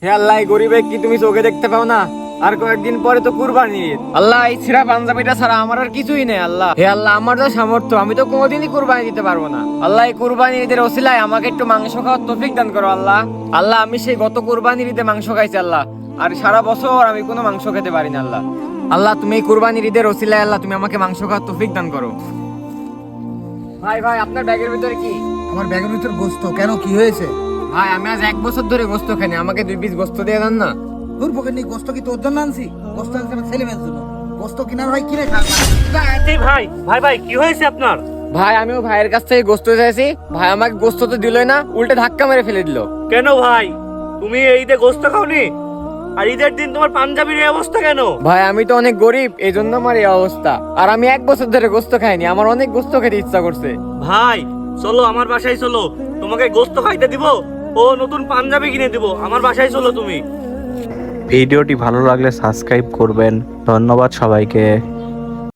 হে আল্লাহ, এই গরিবে কি তুমি চোখে দেখতে পাও না? আর কয়েকদিন পরে তো কুরবানি ঈদ। আল্লাহ, এই ছিঁড়া পাঞ্জাবিটা ছাড়া আমার আর কিছুই নেই। আল্লাহ, হে আল্লাহ, আমার যা সামর্থ্য আমি তো কোনোদিনই কুরবানি দিতে পারবো না। আল্লাহ, এই কুরবানি ঈদের ওসিলায় আমাকে একটু মাংস খাওয়ার তৌফিক দান করো। আল্লাহ আল্লাহ, আমি সেই গত কুরবানির ঈদে মাংস খাইছি আল্লাহ, আর সারা বছর আমি কোনো মাংস খেতে পারি না। আল্লাহ আল্লাহ, তুমি এই কুরবানির ঈদের ওসিলায় আল্লাহ তুমি আমাকে মাংস খাওয়ার তৌফিক দান করো। ভাই ভাই, আপনার ব্যাগের ভিতরে কি? আমার ব্যাগের ভিতর গোস্ত। কেন, কি হয়েছে? ভাই, আমি আজ 1 বছর ধরে গোস্ত খাইনি, আমাকে 2 পিস গোস্ত দিয়ে দেন না। তোর পকেট নেই গোস্ত? কি তোর জন্য আনছি? গোস্ত আনছি আমার ছেলে মেয়ের জন্য। গোস্ত কিনার ভাই কিনে খা। ভাই ভাই ভাই, কি হয়েছে আপনার? ভাই, আমিও ভাইয়ের কাছ থেকে গোস্ত চাইছি, ভাই আমাকে গোস্ত তো দিলই না, উল্টে ধাক্কা মেরে ফেলে দিল। কেন ভাই, তুমি এই ঈদে গোস্ত খাওনি? আর ঈদের দিন তোমার পাঞ্জাবির এই অবস্থা কেন? ভাই, আমি তো অনেক গরিব, এই জন্য আমার এই অবস্থা। আর আমি 1 বছর ধরে গোস্ত খাইনি, আমার অনেক গোস্ত খেতে ইচ্ছা করছে। ভাই চলো আমার বাসায় চলো, তোমাকে গোস্ত খাইতে দিব ও নতুন পাঞ্জাবি কিনে দিব। আমার বাসায় চলো তুমি। ভিডিওটি ভালো লাগলে সাবস্ক্রাইব করবেন। ধন্যবাদ সবাইকে।